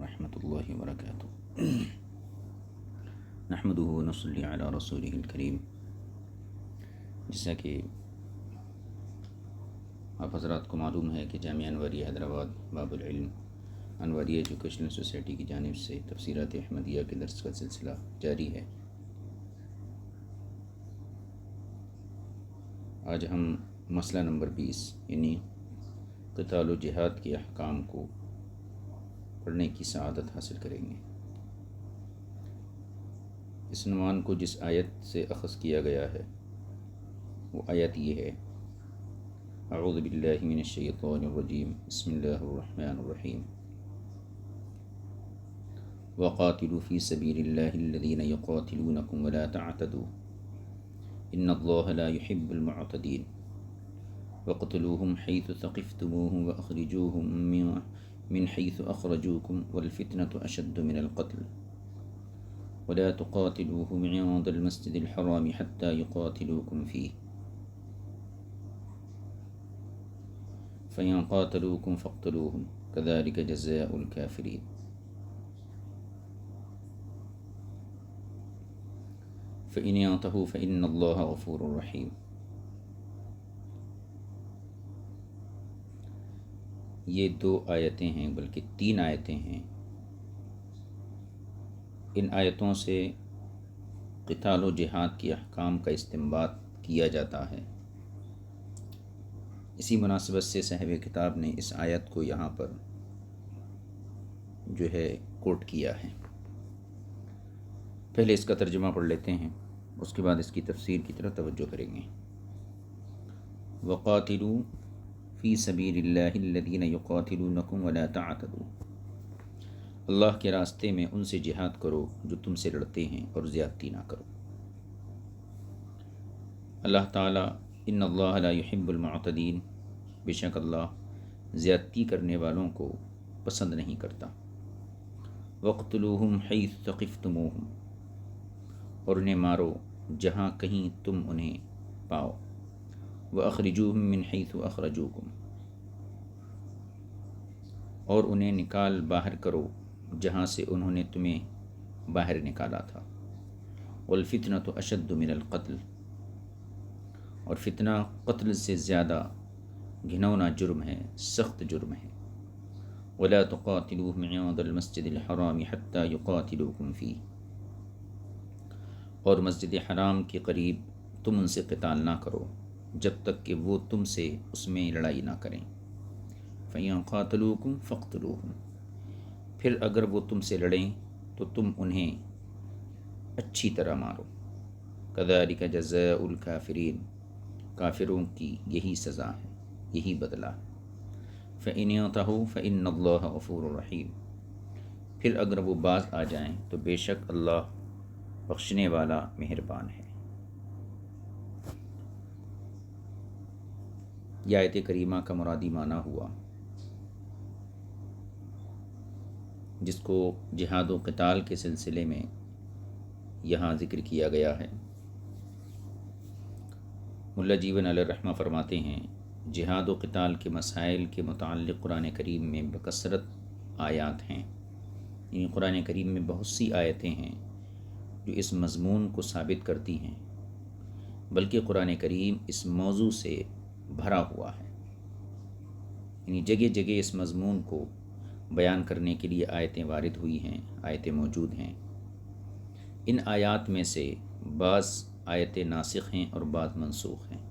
ورحمۃ اللہ وبرکاتہ۔ نحمدہ ونصلی علی رسولہ الکریم۔ جیسا کہ آپ حضرات کو معلوم ہے کہ جامعہ انوریہ حیدرآباد باب العلم انوریہ ایجوکیشنل سوسائٹی کی جانب سے تفسیرات احمدیہ کے درس کا سلسلہ جاری ہے۔ آج ہم مسئلہ نمبر 20 یعنی قتال و جہاد کے احکام کو پڑھنے کی سعادت حاصل کریں گے۔ اس عنوان کو جس آیت سے اخذ کیا گیا ہے وہ آیت یہ ہے: اعوذ باللہ من الشیطان الرجیم، بسم اللہ الرحمن الرحیم، وقاتلوا فی سبیل اللہ الذین یقاتلونکم ولا تعتدوا ان اللہ لا يحب المعتدین وقتلوہم حیث ثقفتموہم واخرجوہم من حیث اخرجوکم والفتنة اشد من القتل ولا تقاتلوهم عند المسجد الحرام حتى يقاتلوكم فيه فإن قاتلوكم فاقتلوهم كذلك جزاء الكافرين۔ فإن ينتهوا فإن الله غفور رحيم۔ یہ 2 آیتیں ہیں، بلکہ 3 آیتیں ہیں۔ ان آیتوں سے قتال و جہاد کے احکام کا استنباط کیا جاتا ہے۔ اسی مناسبت سے صاحب کتاب نے اس آیت کو یہاں پر جو ہے کوٹ کیا ہے۔ پہلے اس کا ترجمہ پڑھ لیتے ہیں، اس کے بعد اس کی تفسیر کی طرف توجہ کریں گے۔ وقاتلوا فی سبیل اللہ الذین یقاتلونکم ولا تعتدوا، اللہ کے راستے میں ان سے جہاد کرو جو تم سے لڑتے ہیں اور زیادتی نہ کرو۔ اللہ تعالیٰ ان اللہ لا يحب المعتدین، بے شک اللہ زیادتی کرنے والوں کو پسند نہیں کرتا۔ وقتلوہم حیث ثقفتموہم، اور انہیں مارو جہاں کہیں تم انہیں پاؤ۔ واخرجوہم من حیث اخرجوکم، اور انہیں نکال باہر کرو جہاں سے انہوں نے تمہیں باہر نکالا تھا۔ والفتنة اشد من القتل، اور فتنہ قتل سے زیادہ گھنونا جرم ہے، سخت جرم ہے۔ ولا تقاتلوهم عند المسجد الحرام حتى يقاتلوكم فيه، اور مسجد حرام کے قریب تم ان سے قتال نہ کرو جب تک کہ وہ تم سے اس میں لڑائی نہ کریں۔ فَإِن قَاتَلُوكُمْ فَاقْتُلُوهُمْ، پھر اگر وہ تم سے لڑیں تو تم انہیں اچھی طرح مارو۔ كَذَلِكَ جَزَاءُ الْكَافِرِينَ، کافروں کی یہی سزا ہے، یہی بدلہ ہے۔ فَإِنْ يَنْتَهُوا فَإِنَّ اللَّهَ غَفُورٌ رَحِيمٌ، پھر اگر وہ باز آ جائیں تو بے شک اللہ بخشنے والا مہربان ہے۔ یہ آیت کریمہ کا مرادی معنی ہوا جس کو جہاد و قتال کے سلسلے میں یہاں ذکر کیا گیا ہے۔ ملا جیون علیہ الرحمہ فرماتے ہیں، جہاد و قتال کے مسائل کے متعلق قرآن کریم میں بکثرت آیات ہیں، یعنی قرآن کریم میں بہت سی آیتیں ہیں جو اس مضمون کو ثابت کرتی ہیں، بلکہ قرآن کریم اس موضوع سے بھرا ہوا ہے، یعنی جگہ جگہ اس مضمون کو بیان کرنے کے لیے آیتیں وارد ہوئی ہیں، آیتیں موجود ہیں۔ ان آیات میں سے بعض آیتیں ناسخ ہیں اور بعض منسوخ ہیں،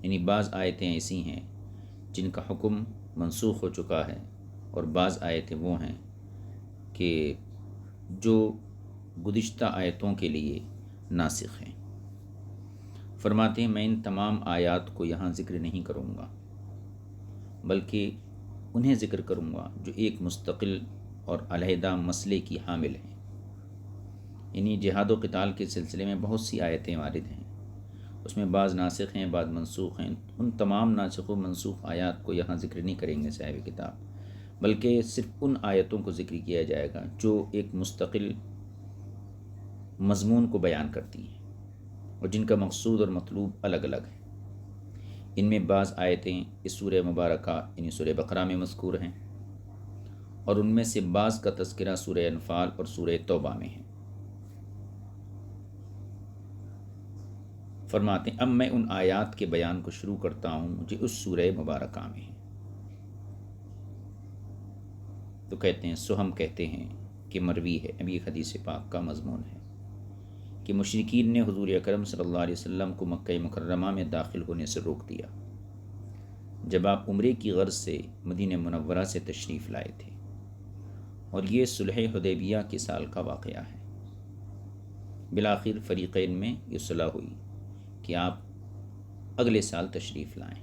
یعنی بعض آیتیں ایسی ہیں جن کا حکم منسوخ ہو چکا ہے، اور بعض آیتیں وہ ہیں کہ جو گزشتہ آیتوں کے لیے ناسخ ہیں۔ فرماتے ہیں میں ان تمام آیات کو یہاں ذکر نہیں کروں گا، بلکہ انہیں ذکر کروں گا جو ایک مستقل اور علیحدہ مسئلے کی حامل ہیں، یعنی جہاد و قتال کے سلسلے میں بہت سی آیتیں وارد ہیں، اس میں بعض ناسخ ہیں، بعض منسوخ ہیں۔ ان تمام ناسخ و منسوخ آیات کو یہاں ذکر نہیں کریں گے صاحب کتاب، بلکہ صرف ان آیتوں کو ذکر کیا جائے گا جو ایک مستقل مضمون کو بیان کرتی ہیں اور جن کا مقصود اور مطلوب الگ الگ ہے۔ ان میں بعض آیتیں اس سورہ مبارکہ یعنی سورہ بقرہ میں مذکور ہیں، اور ان میں سے بعض کا تذکرہ سورہ انفال اور سورہ توبہ میں ہے۔ فرماتے ہیں اب میں ان آیات کے بیان کو شروع کرتا ہوں جو اس سورہ مبارکہ میں ہیں۔ تو کہتے ہیں سو ہم کہتے ہیں کہ مروی ہے، اب یہ حدیث پاک کا مضمون ہے کہ مشرکین نے حضور اکرم صلی اللہ علیہ وسلم کو مکہ مکرمہ میں داخل ہونے سے روک دیا جب آپ عمرے کی غرض سے مدینہ منورہ سے تشریف لائے تھے، اور یہ صلح حدیبیہ کے سال کا واقعہ ہے۔ بالآخر فریقین میں یہ صلح ہوئی کہ آپ اگلے سال تشریف لائیں،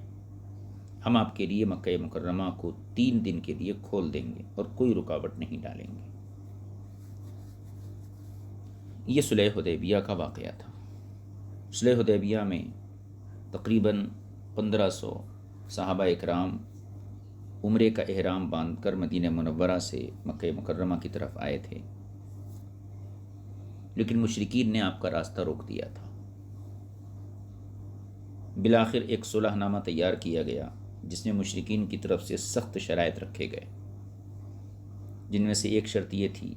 ہم آپ کے لیے مکہ مکرمہ کو 3 دن کے لیے کھول دیں گے اور کوئی رکاوٹ نہیں ڈالیں گے۔ یہ صلح حدیبیہ کا واقعہ تھا۔ صلح حدیبیہ میں تقریباً 1500 صحابہ اکرام عمرے کا احرام باندھ کر مدینہ منورہ سے مکہ مکرمہ کی طرف آئے تھے، لیکن مشرکین نے آپ کا راستہ روک دیا تھا۔ بالآخر ایک صلح نامہ تیار کیا گیا جس میں مشرکین کی طرف سے سخت شرائط رکھے گئے، جن میں سے ایک شرط یہ تھی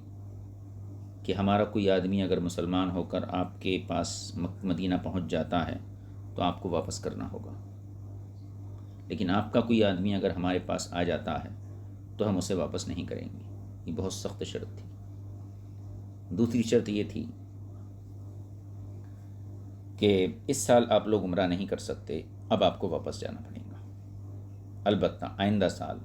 کہ ہمارا کوئی آدمی اگر مسلمان ہو کر آپ کے پاس مدینہ پہنچ جاتا ہے تو آپ کو واپس کرنا ہوگا، لیکن آپ کا کوئی آدمی اگر ہمارے پاس آ جاتا ہے تو ہم اسے واپس نہیں کریں گے۔ یہ بہت سخت شرط تھی۔ دوسری شرط یہ تھی کہ اس سال آپ لوگ عمرہ نہیں کر سکتے، اب آپ کو واپس جانا پڑے گا، البتہ آئندہ سال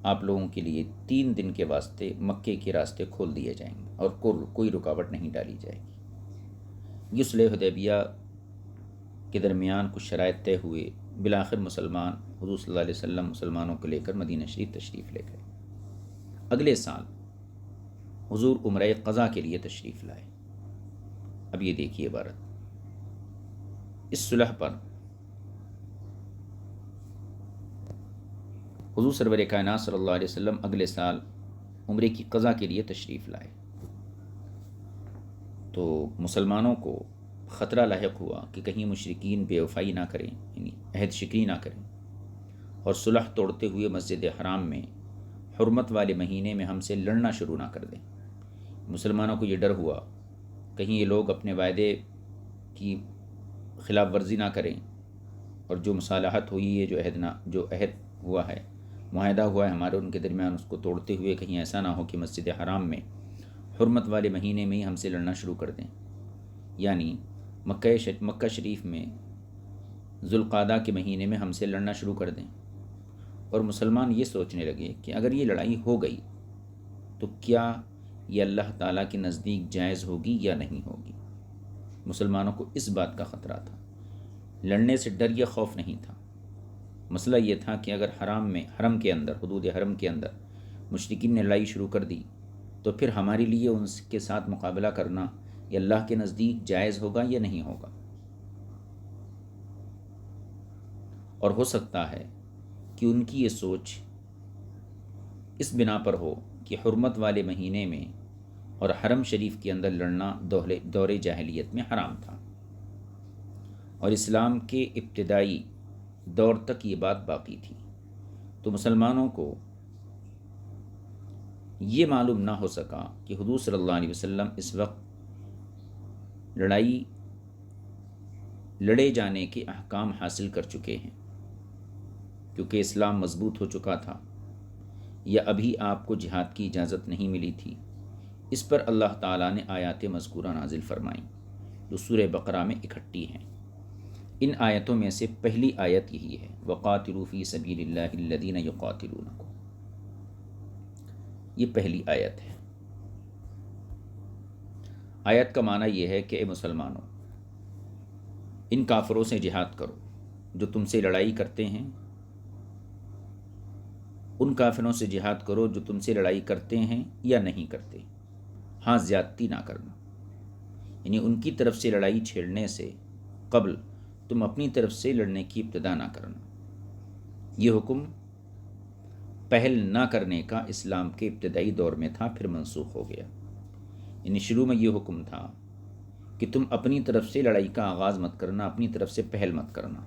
آپ لوگوں کے لیے 3 دن کے واسطے مکے کے راستے کھول دیے جائیں گے اور کوئی رکاوٹ نہیں ڈالی جائے گی۔ یہ صلح حدیبیہ کے درمیان کچھ شرائط طے ہوئے، بالآخر مسلمان حضور صلی اللہ علیہ وسلم مسلمانوں کو لے کر مدینہ شریف تشریف لے گئے۔ اگلے سال حضور عمرہ قضا کے لیے تشریف لائے۔ اب یہ دیکھیے عبارت، اس صلح پر حضور سرور کائنات صلی اللہ علیہ وسلم اگلے سال عمرے کی قضا کے لیے تشریف لائے تو مسلمانوں کو خطرہ لاحق ہوا کہ کہیں مشرکین بے وفائی نہ کریں، یعنی عہد شکنی نہ کریں، اور صلح توڑتے ہوئے مسجد حرام میں حرمت والے مہینے میں ہم سے لڑنا شروع نہ کر دیں۔ مسلمانوں کو یہ ڈر ہوا کہیں یہ لوگ اپنے وعدے کی خلاف ورزی نہ کریں اور جو مصالحت ہوئی ہے، جو عہد ہوا ہے، معاہدہ ہوا ہے ہمارے ان کے درمیان، اس کو توڑتے ہوئے کہیں ایسا نہ ہو کہ مسجد حرام میں حرمت والے مہینے میں ہی ہم سے لڑنا شروع کر دیں، یعنی مکہ شریف میں ذوالقعدہ کے مہینے میں ہم سے لڑنا شروع کر دیں۔ اور مسلمان یہ سوچنے لگے کہ اگر یہ لڑائی ہو گئی تو کیا یہ اللہ تعالیٰ کے نزدیک جائز ہوگی یا نہیں ہوگی۔ مسلمانوں کو اس بات کا خطرہ تھا، لڑنے سے ڈر یا خوف نہیں تھا، مسئلہ یہ تھا کہ اگر حرم کے اندر، حدود حرم کے اندر مشرکین نے لڑائی شروع کر دی تو پھر ہمارے لیے ان کے ساتھ مقابلہ کرنا یہ اللہ کے نزدیک جائز ہوگا یا نہیں ہوگا۔ اور ہو سکتا ہے کہ ان کی یہ سوچ اس بنا پر ہو کہ حرمت والے مہینے میں اور حرم شریف کے اندر لڑنا دور جاہلیت میں حرام تھا، اور اسلام کے ابتدائی دور تک یہ بات باقی تھی، تو مسلمانوں کو یہ معلوم نہ ہو سکا کہ حضور صلی اللہ علیہ وسلم اس وقت لڑے جانے کے احکام حاصل کر چکے ہیں، کیونکہ اسلام مضبوط ہو چکا تھا، یا ابھی آپ کو جہاد کی اجازت نہیں ملی تھی۔ اس پر اللہ تعالیٰ نے آیات مذکورہ نازل فرمائیں جو سورہ بقرہ میں اکٹھی ہیں۔ ان آیتوں میں سے پہلی آیت یہی ہے، وَقَاتِلُوا فِي سَبِيلِ اللَّهِ الَّذِينَ يُقَاتِلُونَكُمْ۔ یہ پہلی آیت ہے۔ آیت کا معنی یہ ہے کہ اے مسلمانوں، ان کافروں سے جہاد کرو جو تم سے لڑائی کرتے ہیں، ان کافروں سے جہاد کرو جو تم سے لڑائی کرتے ہیں یا نہیں کرتے، ہاں زیادتی نہ کرنا، یعنی ان کی طرف سے لڑائی چھیڑنے سے قبل تم اپنی طرف سے لڑنے کی ابتدا نہ کرنا۔ یہ حکم پہل نہ کرنے کا اسلام کے ابتدائی دور میں تھا، پھر منسوخ ہو گیا۔ یعنی شروع میں یہ حکم تھا کہ تم اپنی طرف سے لڑائی کا آغاز مت کرنا، اپنی طرف سے پہل مت کرنا،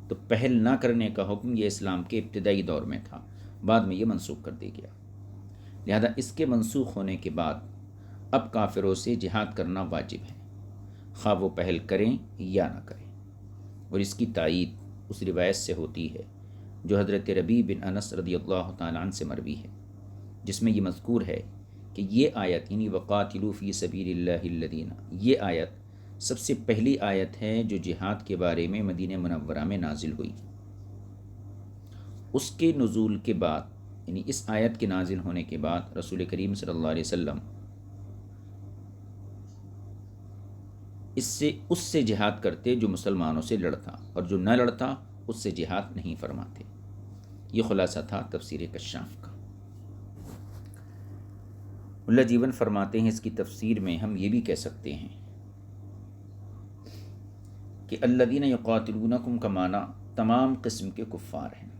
تو پہل نہ کرنے کا حکم یہ اسلام کے ابتدائی دور میں تھا، بعد میں یہ منسوخ کر دیا گیا۔ لہذا اس کے منسوخ ہونے کے بعد اب کافروں سے جہاد کرنا واجب ہے، خواہ وہ پہل کریں یا نہ کریں۔ اور اس کی تائید اس روایت سے ہوتی ہے جو حضرت ربیع بن انس رضی اللہ تعالیٰ عنہ سے مروی ہے، جس میں یہ مذکور ہے کہ یہ آیت یعنی وقاتلوا فی سبیل اللہ الذین، یہ آیت سب سے پہلی آیت ہے جو جہاد کے بارے میں مدینہ منورہ میں نازل ہوئی۔ اس کے نزول کے بعد یعنی اس آیت کے نازل ہونے کے بعد رسول کریم صلی اللہ علیہ وسلم اس سے جہاد کرتے جو مسلمانوں سے لڑتا، اور جو نہ لڑتا اس سے جہاد نہیں فرماتے۔ یہ خلاصہ تھا تفسیر کشاف کا۔ ملا جیون فرماتے ہیں اس کی تفسیر میں ہم یہ بھی کہہ سکتے ہیں کہ الذین یقاتلونکم کا معنی تمام قسم کے کفار ہیں،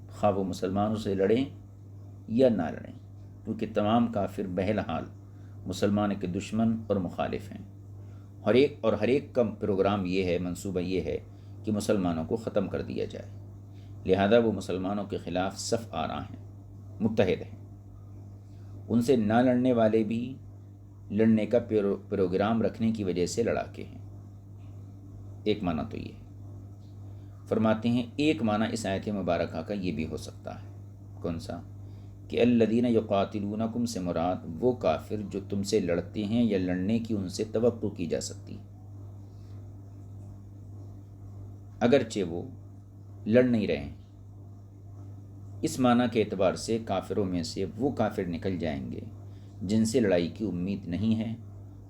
خواہ وہ مسلمانوں سے لڑیں یا نہ لڑیں، کیونکہ تمام کافر بہرحال مسلمان کے دشمن اور مخالف ہیں۔ ہر ایک کا پروگرام یہ ہے، منصوبہ یہ ہے کہ مسلمانوں کو ختم کر دیا جائے، لہذا وہ مسلمانوں کے خلاف صف آرا ہیں، متحد ہیں۔ ان سے نہ لڑنے والے بھی لڑنے کا پروگرام رکھنے کی وجہ سے لڑاکے ہیں۔ ایک معنی تو یہ ہے۔ فرماتے ہیں ایک معنی اس آیت مبارکہ کا یہ بھی ہو سکتا ہے، کون سا؟ کہ الذین یقاتلونکم سے مراد وہ کافر جو تم سے لڑتے ہیں یا لڑنے کی ان سے توقع کی جا سکتی، اگرچہ وہ لڑ نہیں رہے ہیں۔ اس معنی کے اعتبار سے کافروں میں سے وہ کافر نکل جائیں گے جن سے لڑائی کی امید نہیں ہے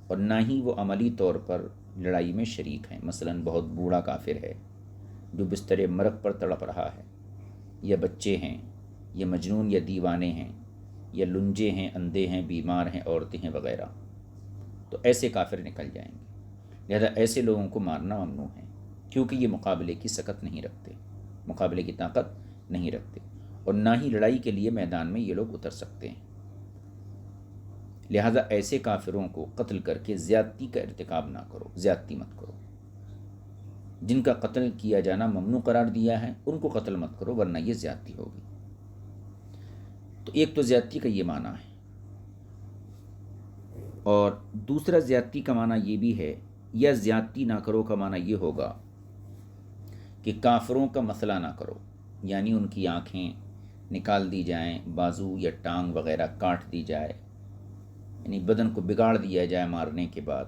اور نہ ہی وہ عملی طور پر لڑائی میں شریک ہیں۔ مثلا بہت بوڑھا کافر ہے جو بستر مرگ پر تڑپ رہا ہے، یا بچے ہیں، یا مجنون یا دیوانے ہیں، یا لنجے ہیں، اندھے ہیں، بیمار ہیں، عورتیں ہیں وغیرہ، تو ایسے کافر نکل جائیں گے۔ لہذا ایسے لوگوں کو مارنا ممنوع ہے، کیونکہ یہ مقابلے کی سکت نہیں رکھتے، مقابلے کی طاقت نہیں رکھتے، اور نہ ہی لڑائی کے لیے میدان میں یہ لوگ اتر سکتے ہیں۔ لہذا ایسے کافروں کو قتل کر کے زیادتی کا ارتکاب نہ کرو، زیادتی مت کرو۔ جن کا قتل کیا جانا ممنوع قرار دیا ہے ان کو قتل مت کرو، ورنہ یہ زیادتی ہوگی۔ تو ایک تو زیادتی کا یہ معنی ہے، اور دوسرا زیادتی کا معنی یہ بھی ہے، یا زیادتی نہ کرو کا معنی یہ ہوگا کہ کافروں کا مسئلہ نہ کرو، یعنی ان کی آنکھیں نکال دی جائیں، بازو یا ٹانگ وغیرہ کاٹ دی جائے، یعنی بدن کو بگاڑ دیا جائے مارنے کے بعد،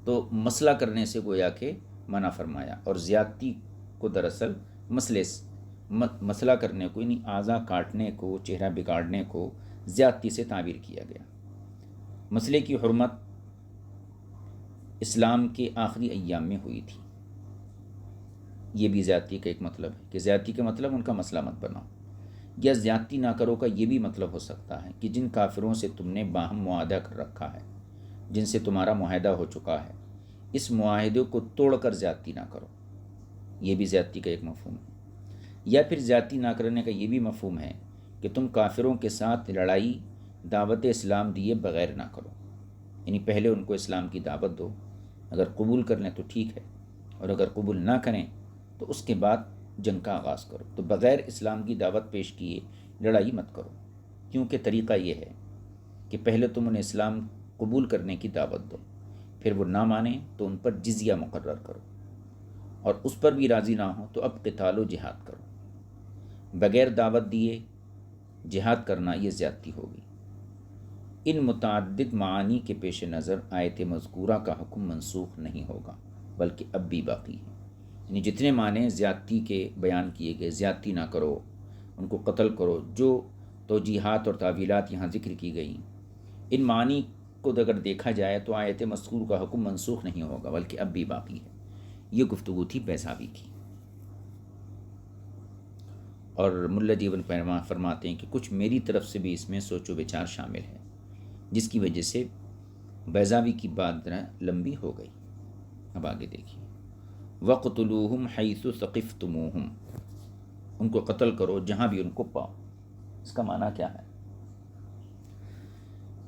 تو مسئلہ کرنے سے گویا کہ منع فرمایا، اور زیادتی کو دراصل مسئلہ کرنے کو یعنی اعضاء کاٹنے کو، چہرہ بگاڑنے کو زیادتی سے تعبیر کیا گیا۔ مسئلے کی حرمت اسلام کے آخری ایام میں ہوئی تھی، یہ بھی زیادتی کا ایک مطلب ہے کہ زیادتی کا مطلب ان کا مسئلہ مت بناؤ، یا زیادتی نہ کرو کا یہ بھی مطلب ہو سکتا ہے کہ جن کافروں سے تم نے باہم معاہدہ کر رکھا ہے، جن سے تمہارا معاہدہ ہو چکا ہے، اس معاہدے کو توڑ کر زیادتی نہ کرو، یہ بھی زیادتی کا ایک مفہوم ہے۔ یا پھر زیادتی نہ کرنے کا یہ بھی مفہوم ہے کہ تم کافروں کے ساتھ لڑائی دعوت اسلام دیے بغیر نہ کرو، یعنی پہلے ان کو اسلام کی دعوت دو، اگر قبول کر لیں تو ٹھیک ہے، اور اگر قبول نہ کریں تو اس کے بعد جنگ کا آغاز کرو، تو بغیر اسلام کی دعوت پیش کیے لڑائی مت کرو، کیونکہ طریقہ یہ ہے کہ پہلے تم انہیں اسلام قبول کرنے کی دعوت دو، پھر وہ نہ مانیں تو ان پر جزیہ مقرر کرو، اور اس پر بھی راضی نہ ہو تو اب قتال و جہاد کرو۔ بغیر دعوت دیے جہاد کرنا یہ زیادتی ہوگی۔ ان متعدد معانی کے پیش نظر آیت مذکورہ کا حکم منسوخ نہیں ہوگا، بلکہ اب بھی باقی ہے، یعنی جتنے معنی زیادتی کے بیان کیے گئے، زیادتی نہ کرو، ان کو قتل کرو، جو توجیحات اور تعویلات یہاں ذکر کی گئیں، ان معانی کو اگر دیکھا جائے تو آیت مذکور کا حکم منسوخ نہیں ہوگا، بلکہ اب بھی باقی ہے۔ یہ گفتگو تھی بیضاوی کی، اور ملا جیون فرماتے ہیں کہ کچھ میری طرف سے بھی اس میں سوچ و بچار شامل ہے، جس کی وجہ سے بیضاوی کی بات لمبی ہو گئی۔ اب آگے دیکھیے، وَقْتُلُوهُمْ حَيْثُ ثَقِفْتُمُوهُمْ، ان کو قتل کرو جہاں بھی ان کو پاؤ۔ اس کا معنی کیا ہے؟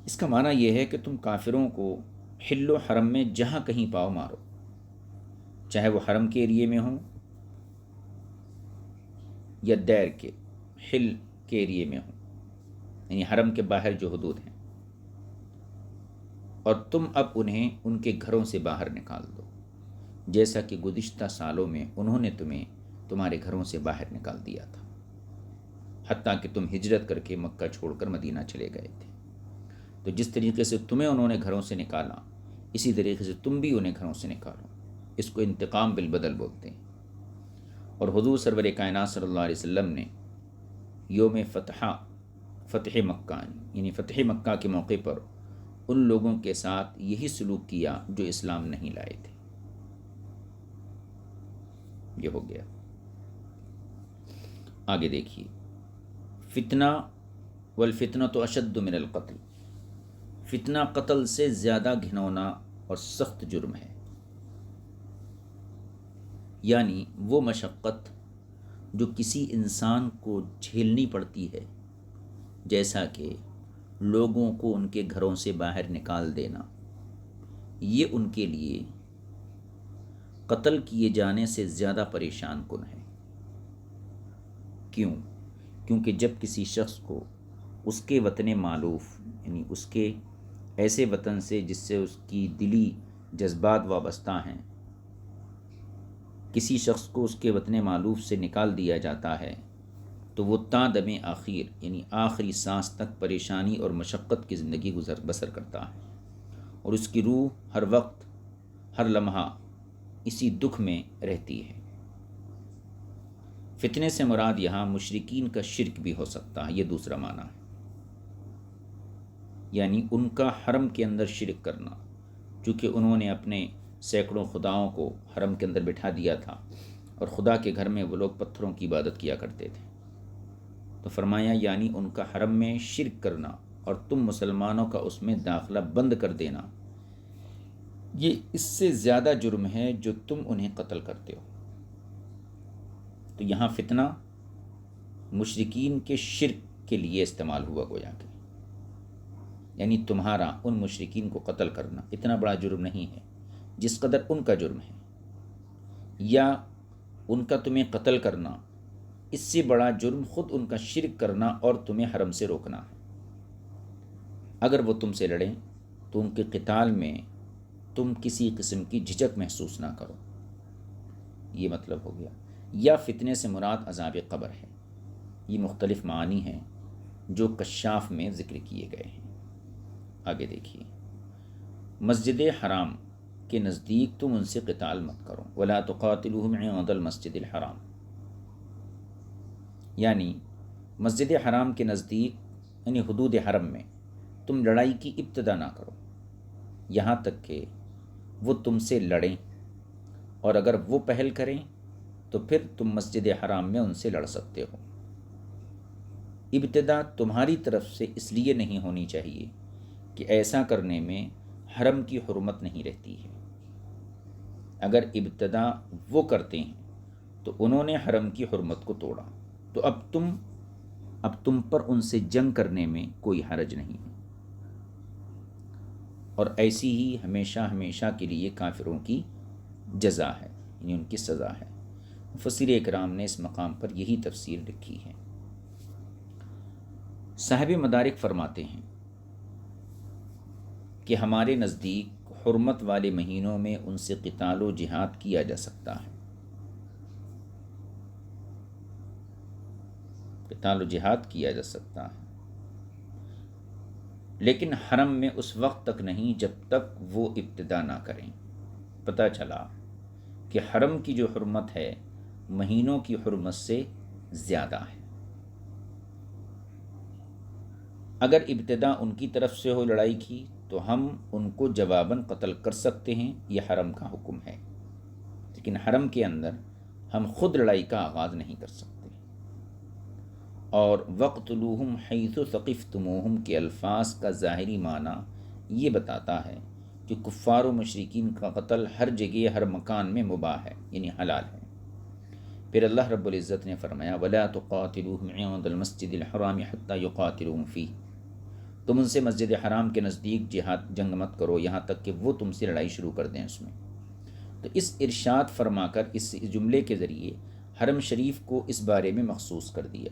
اس کا معنی یہ ہے کہ تم کافروں کو حل و حرم میں جہاں کہیں پاؤ مارو، چاہے وہ حرم کے ایریے میں ہوں یا دیر کے حل کے ایریے میں ہوں، یعنی حرم کے باہر جو حدود ہیں، اور تم اب انہیں ان کے گھروں سے باہر نکال دو، جیسا کہ گزشتہ سالوں میں انہوں نے تمہیں تمہارے گھروں سے باہر نکال دیا تھا، حتیٰ کہ تم ہجرت کر کے مکہ چھوڑ کر مدینہ چلے گئے تھے۔ تو جس طریقے سے تمہیں انہوں نے گھروں سے نکالا، اسی طریقے سے تم بھی انہیں گھروں سے نکالو۔ اس کو انتقام بالبدل بولتے ہیں۔ اور حضور سرور کائنات صلی اللہ علیہ وسلم نے یوم فتح مکہ یعنی فتح مکہ کے موقع پر ان لوگوں کے ساتھ یہی سلوک کیا جو اسلام نہیں لائے تھے۔ یہ ہو گیا۔ آگے دیکھیے، فتنہ والفتنۃ اشد من القتل، فتنہ قتل سے زیادہ گھنونا اور سخت جرم ہے، یعنی وہ مشقت جو کسی انسان کو جھیلنی پڑتی ہے، جیسا کہ لوگوں کو ان کے گھروں سے باہر نکال دینا، یہ ان کے لیے قتل کیے جانے سے زیادہ پریشان کن ہے۔ کیوں؟ کیونکہ جب کسی شخص کو اس کے وطن مالوف یعنی اس کے ایسے وطن سے جس سے اس کی دلی جذبات وابستہ ہیں، کسی شخص کو اس کے وطن مالوف سے نکال دیا جاتا ہے تو وہ تا دم آخر یعنی آخری سانس تک پریشانی اور مشقت کی زندگی بسر کرتا ہے، اور اس کی روح ہر وقت ہر لمحہ اسی دکھ میں رہتی ہے۔ فتنے سے مراد یہاں مشرکین کا شرک بھی ہو سکتا ہے، یہ دوسرا معنی ہے، یعنی ان کا حرم کے اندر شرک کرنا، چونکہ انہوں نے اپنے سینکڑوں خداؤں کو حرم کے اندر بٹھا دیا تھا، اور خدا کے گھر میں وہ لوگ پتھروں کی عبادت کیا کرتے تھے۔ تو فرمایا یعنی ان کا حرم میں شرک کرنا اور تم مسلمانوں کا اس میں داخلہ بند کر دینا، یہ اس سے زیادہ جرم ہے جو تم انہیں قتل کرتے ہو۔ تو یہاں فتنہ مشرکین کے شرک کے لیے استعمال ہوا گویا کہ، یعنی تمہارا ان مشرکین کو قتل کرنا اتنا بڑا جرم نہیں ہے جس قدر ان کا جرم ہے، یا ان کا تمہیں قتل کرنا اس سے بڑا جرم خود ان کا شرک کرنا اور تمہیں حرم سے روکنا ہے۔ اگر وہ تم سے لڑیں تو ان کے قتال میں تم کسی قسم کی جھجک محسوس نہ کرو، یہ مطلب ہو گیا۔ یا فتنے سے مراد عذاب قبر ہے، یہ مختلف معانی ہیں جو کشاف میں ذکر کیے گئے ہیں۔ آگے دیکھیے، مسجد حرام کے نزدیک تم ان سے قتال مت کرو، ولا تقاتلوہم عند المسجد الحرام، یعنی مسجد حرام کے نزدیک یعنی حدود حرم میں تم لڑائی کی ابتدا نہ کرو یہاں تک کہ وہ تم سے لڑیں، اور اگر وہ پہل کریں تو پھر تم مسجد حرام میں ان سے لڑ سکتے ہو۔ ابتدا تمہاری طرف سے اس لیے نہیں ہونی چاہیے کہ ایسا کرنے میں حرم کی حرمت نہیں رہتی ہے۔ اگر ابتدا وہ کرتے ہیں تو انہوں نے حرم کی حرمت کو توڑا، تو اب تم پر ان سے جنگ کرنے میں کوئی حرج نہیں ہے، اور ایسی ہی ہمیشہ ہمیشہ کے لیے کافروں کی جزا ہے، یعنی ان کی سزا ہے۔ مفسر اکرام نے اس مقام پر یہی تفسیر لکھی ہے۔ صاحب مدارک فرماتے ہیں کہ ہمارے نزدیک حرمت والے مہینوں میں ان سے قتال و جہاد کیا جا سکتا ہے، قتال و جہاد کیا جا سکتا ہے، لیکن حرم میں اس وقت تک نہیں جب تک وہ ابتدا نہ کریں۔ پتہ چلا کہ حرم کی جو حرمت ہے مہینوں کی حرمت سے زیادہ ہے۔ اگر ابتدا ان کی طرف سے ہو لڑائی کی تو ہم ان کو جواباً قتل کر سکتے ہیں، یہ حرم کا حکم ہے، لیکن حرم کے اندر ہم خود لڑائی کا آغاز نہیں کر سکتے۔ اور وَاقْتُلُوهُمْ حَيْثُ ثَقِفْتُمُوهُمْ کے الفاظ کا ظاہری معنی یہ بتاتا ہے کہ کفار و مشرکین کا قتل ہر جگہ ہر مکان میں مباح ہے، یعنی حلال ہے۔ پھر اللہ رب العزت نے فرمایا وَلَا تُقَاتِلُوهُمْ عِندَ الْمَسْجِدِ الْحَرَامِ حَتَّى يُقَاتِلُوكُمْ فِيهِ، تم ان سے مسجد حرام کے نزدیک جنگ مت کرو یہاں تک کہ وہ تم سے لڑائی شروع کر دیں اس میں۔ تو اس ارشاد فرما کر اس جملے کے ذریعے حرم شریف کو اس بارے میں مخصوص کر دیا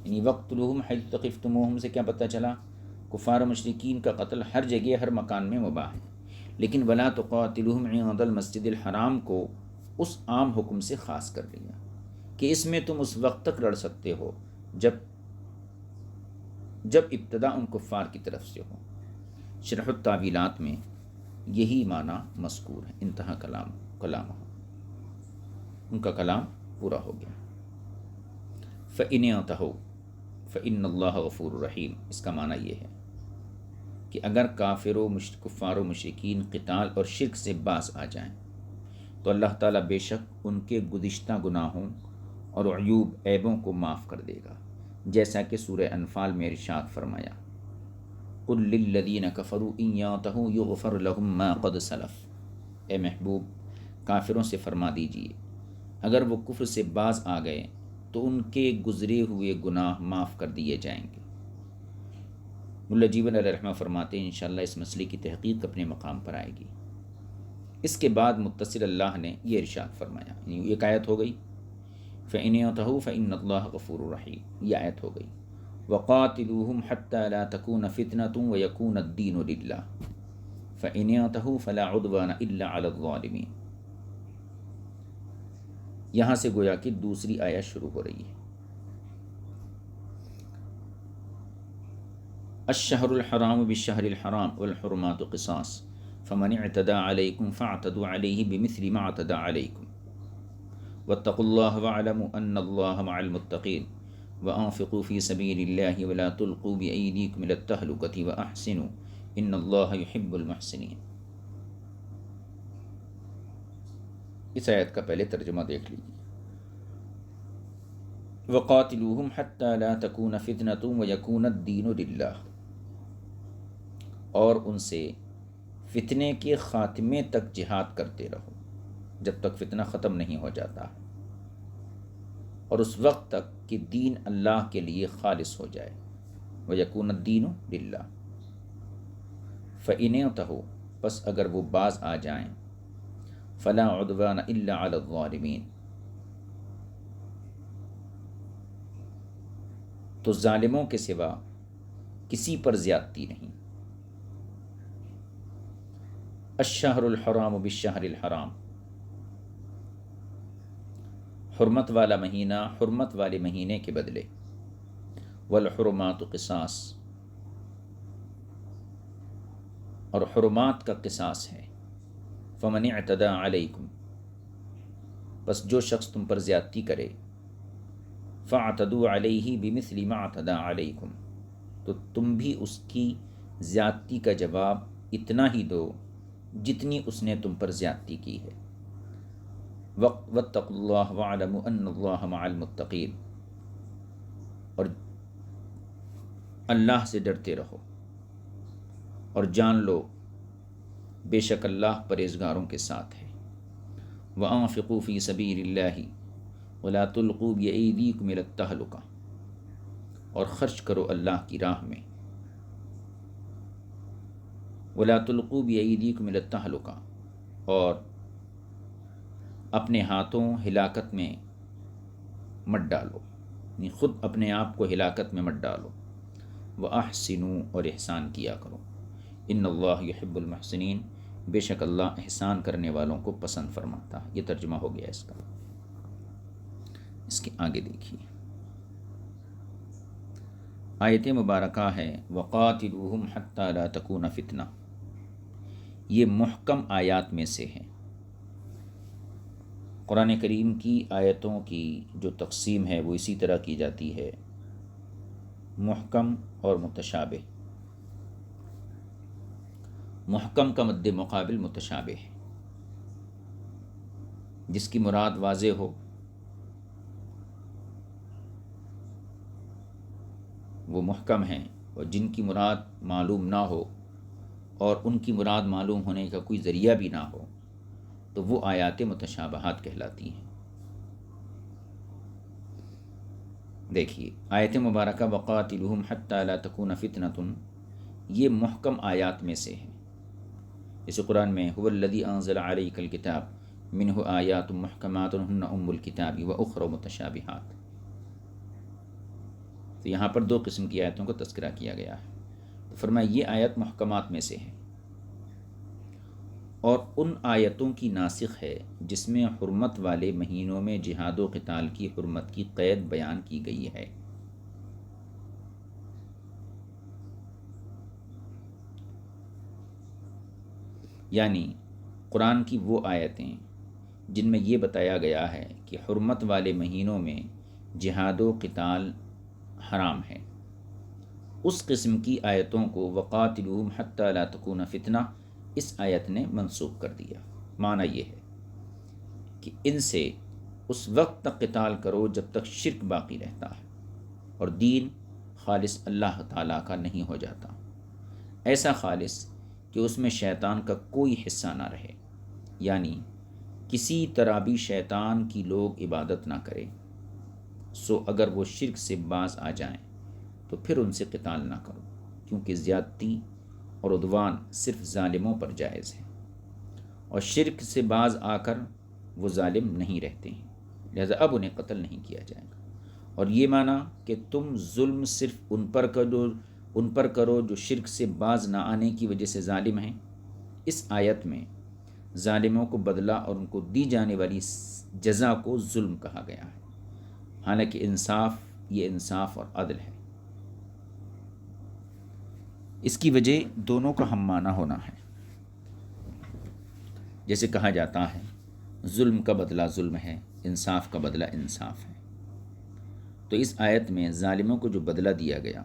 یعنی وقتلوہم حیث ثقفتموہم سے کیا پتہ چلا؟ کفار و مشرکین کا قتل ہر جگہ ہر مکان میں مباح ہے، لیکن ولا تقاتلوہم عند المسجد الحرام کو اس عام حکم سے خاص کر لیا کہ اس میں تم اس وقت تک لڑ سکتے ہو جب ابتدا ان کفار کی طرف سے ہو۔ شرح التاویلات میں یہی معنی مذکور ہے۔ انتہا کلام ان کا کلام پورا ہو گیا۔ فَإِنْ يَنْتَهُوا فَإِنَّ اللَّهَ غَفُورٌ رَحِيمٌ، اس کا معنی یہ ہے کہ اگر کفار و مشرکین قتال اور شرک سے باز آ جائیں تو اللہ تعالیٰ بے شک ان کے گزشتہ گناہوں اور عیبوں کو معاف کر دے گا، جیسا کہ سورہ انفال میں ارشاد فرمایا قُلْ لِلَّذِينَ كَفَرُوا إِنْ يَنْتَهُوا يُغْفَرْ لَهُم مَّا قَدْ سَلَفَ، اے محبوب کافروں سے فرما دیجئے اگر وہ کفر سے باز آ گئے تو ان کے گزرے ہوئے گناہ معاف کر دیے جائیں گے۔ ملا جیون علیہ رحمہ فرماتے ہیں انشاءاللہ اس مسئلے کی تحقیق اپنے مقام پر آئے گی۔ اس کے بعد متصل اللہ نے یہ ارشاد فرمایا، یعنی ایک آیت ہو گئی فَإِنْ يَنْتَهُوا فَإِنَّ اللَّهَ غَفُورٌ رَحِيمٌ، یہ آیت ہو گئی وَقَاتِلُوهُمْ حَتَّى لَا تَكُونَ فِتْنَةٌ وَيَكُونَ الدِّينُ لِلَّهِ فَإِنْ يَنْتَهُوا فَلَا عُدْوَانَ إِلَّا عَلَى الظَّالِمِينَ۔ یہاں سے گویا کہ دوسری آیت شروع ہو رہی ہے۔ الشہر الحرام بالشہر الحرام والحرمات قصاص فمن اعتدى علیکم فاعتدوا علیہ بمثل ما اعتدى علیکم واتقوا اللہ واعلموا ان اللہ مع المتقین وانفقوا فی سبیل اللہ ولا تلقوا بأیدیکم الى التہلکۃ واحسنوا ان اللہ یحب المحسنین۔ اس آیت کا پہلے ترجمہ دیکھ لیجیے۔ وقاتلوہم حتی لا تکون فتنۃ ویکون الدین للہ، اور ان سے فتنے کے خاتمے تک جہاد کرتے رہو جب تک فتنہ ختم نہیں ہو جاتا، اور اس وقت تک کہ دین اللہ کے لیے خالص ہو جائے۔ ویکون الدین للہ۔ فإن انتہوا، پس اگر وہ باز آ جائیں، فلا عدوان الا علی الظالمین، تو ظالموں کے سوا کسی پر زیادتی نہیں۔ الشہر الحرام بالشہر الحرام، حرمت والا مہینہ حرمت والے مہینے کے بدلے، والحرمات قصاص، اور حرمات کا قصاص ہے۔ فمن اعتدى علیکم، پس جو شخص تم پر زیادتی کرے، فاعتدوا علیہ بمثل ما اعتدى علیکم، تو تم بھی اس کی زیادتی کا جواب اتنا ہی دو جتنی اس نے تم پر زیادتی کی ہے۔ واتقوا اللہ واعلموا ان اللہ مع المتقین، اور اللہ سے ڈرتے رہو اور جان لو بے شک اللہ پرہیزگاروں کے ساتھ ہے۔ وانفقوا فی سبیل اللہ ولا تلقوا بأیدیکم الی التہلکہ، اور خرچ کرو اللہ کی راہ میں، ولا تلقوا بأیدیکم الی التہلکہ، اور اپنے ہاتھوں ہلاکت میں مت ڈالو، یعنی خود اپنے آپ کو ہلاکت میں مت ڈالو۔ وَأَحْسِنُوا، اور احسان کیا کرو۔ ان اللہ یحب المحسنین، بے شک اللہ احسان کرنے والوں کو پسند فرماتا ہے۔ یہ ترجمہ ہو گیا اس کا۔ اس کے آگے دیکھیے، آیت مبارکہ ہے وَقَاتِلُوهُمْ حَتَّى لَا تَكُونَ فِتْنَةٌ، یہ محکم آیات میں سے ہے۔ قرآن کریم کی آیتوں کی جو تقسیم ہے وہ اسی طرح کی جاتی ہے، محکم اور متشابہ۔ محکم کا مد مقابل متشابہ ہے، جس کی مراد واضح ہو وہ محکم ہیں، اور جن کی مراد معلوم نہ ہو اور ان کی مراد معلوم ہونے کا کوئی ذریعہ بھی نہ ہو تو وہ آیات متشابہات کہلاتی ہیں۔ دیکھیے آیت مبارکہ وقاتلوہم حتی لا تکون فتنۃ، یہ محکم آیات میں سے ہے۔ جیسے قرآن میں هو الذی انزل علیک الکتاب منہ آیات محکمات ہن ام الکتاب واخر متشابہات، تو یہاں پر 2 قسم کی آیتوں کو تذکرہ کیا گیا ہے. تو فرمایا یہ آیت محکمات میں سے ہے اور ان آیتوں کی ناسخ ہے جس میں حرمت والے مہینوں میں جہاد و قتال کی حرمت کی قید بیان کی گئی ہے. یعنی قرآن کی وہ آیتیں جن میں یہ بتایا گیا ہے کہ حرمت والے مہینوں میں جہاد و قتال حرام ہے، اس قسم کی آیتوں کو وقاتلوہم حتی لا تکون فتنہ اس آیت نے منسوخ کر دیا. معنی یہ ہے کہ ان سے اس وقت تک قتال کرو جب تک شرک باقی رہتا ہے اور دین خالص اللہ تعالیٰ کا نہیں ہو جاتا، ایسا خالص کہ اس میں شیطان کا کوئی حصہ نہ رہے. یعنی کسی طرح بھی شیطان کی لوگ عبادت نہ کریں، سو اگر وہ شرک سے باز آ جائیں تو پھر ان سے قتال نہ کرو، کیونکہ زیادتی اور عدوان صرف ظالموں پر جائز ہے اور شرک سے باز آ کر وہ ظالم نہیں رہتے ہیں، لہذا اب انہیں قتل نہیں کیا جائے گا. اور یہ معنی کہ تم ظلم صرف ان پر کرو جو شرک سے باز نہ آنے کی وجہ سے ظالم ہیں. اس آیت میں ظالموں کو بدلہ اور ان کو دی جانے والی جزا کو ظلم کہا گیا ہے، حالانکہ یہ انصاف اور عدل ہے. اس کی وجہ دونوں کا ہم معنی ہونا ہے. جیسے کہا جاتا ہے ظلم کا بدلہ ظلم ہے، انصاف کا بدلہ انصاف ہے. تو اس آیت میں ظالموں کو جو بدلہ دیا گیا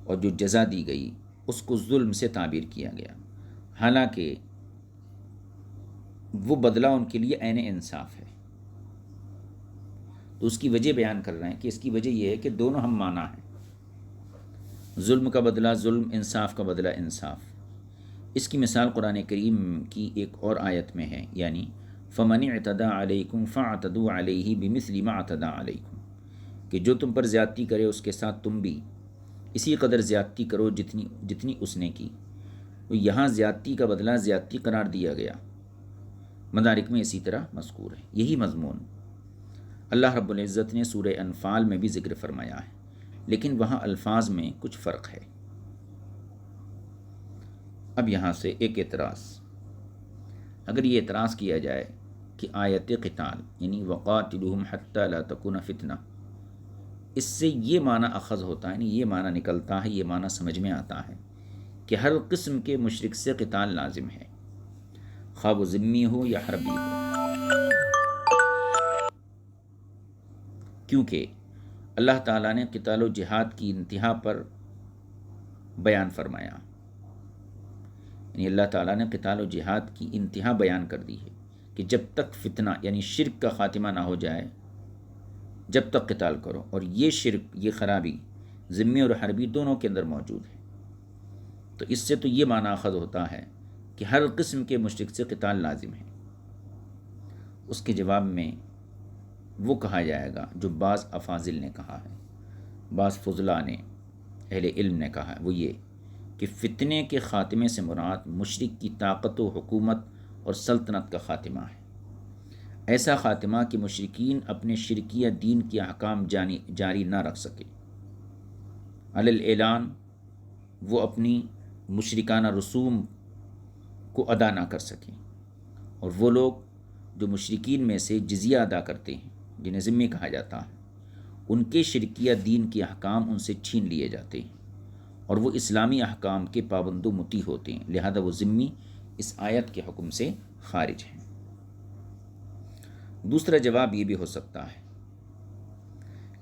اور جو جزا دی گئی اس کو ظلم سے تعبیر کیا گیا، حالانکہ وہ بدلہ ان کے لیے عین انصاف ہے. تو اس کی وجہ بیان کر رہے ہیں کہ اس کی وجہ یہ ہے کہ دونوں ہم معنی ہیں، ظلم کا بدلہ ظلم، انصاف کا بدلہ انصاف. اس کی مثال قرآن کریم کی ایک اور آیت میں ہے، یعنی فَمَنِ اعْتَدَىٰ عَلَيْكُمْ فَاعْتَدُوا عَلَيْهِ بِمِثْلِ مَا اعْتَدَىٰ عَلَيْكُمْ، کہ جو تم پر زیادتی کرے اس کے ساتھ تم بھی اسی قدر زیادتی کرو جتنی اس نے کی. یہاں زیادتی کا بدلہ زیادتی قرار دیا گیا، مدارک میں اسی طرح مذکور ہے. یہی مضمون اللہ رب العزت نے سورہ انفال میں بھی ذکر فرمایا ہے، لیکن وہاں الفاظ میں کچھ فرق ہے. اب یہاں سے ایک اعتراض، اگر یہ اعتراض کیا جائے کہ آیت قتال یعنی وقاتلوہم حتی لا تکون فتنہ، اس سے یہ معنی اخذ ہوتا ہے، یعنی یہ معنی نکلتا ہے، یہ معنی سمجھ میں آتا ہے کہ ہر قسم کے مشرک سے قتال لازم ہے، خواہ وہ ذمی ہو یا حربی ہو، کیونکہ اللہ تعالیٰ نے قتال و جہاد کی انتہا پر بیان فرمایا. یعنی اللہ تعالیٰ نے قتال و جہاد کی انتہا بیان کر دی ہے کہ جب تک فتنہ یعنی شرک کا خاتمہ نہ ہو جائے جب تک قتال کرو. اور یہ شرک، یہ خرابی ذمی اور حربی دونوں کے اندر موجود ہے. تو اس سے تو یہ معنی اخذ ہوتا ہے کہ ہر قسم کے مشرک سے قتال لازم ہے. اس کے جواب میں وہ کہا جائے گا جو بعض افاضل نے کہا ہے، بعض فضلاء نے، اہل علم نے کہا ہے، وہ یہ کہ فتنے کے خاتمے سے مراد مشرک کی طاقت و حکومت اور سلطنت کا خاتمہ ہے. ایسا خاتمہ کہ مشرکین اپنے شرکیہ دین کے احکام جاری نہ رکھ سکے، علی الاعلان وہ اپنی مشرکانہ رسوم کو ادا نہ کر سکیں، اور وہ لوگ جو مشرکین میں سے جزیہ ادا کرتے ہیں جنہیں ذمی کہا جاتا ہے، ان کے شرکیہ دین کے احکام ان سے چھین لیے جاتے ہیں اور وہ اسلامی احکام کے پابند و مطیع ہوتے ہیں، لہذا وہ ذمی اس آیت کے حکم سے خارج ہیں. دوسرا جواب یہ بھی ہو سکتا ہے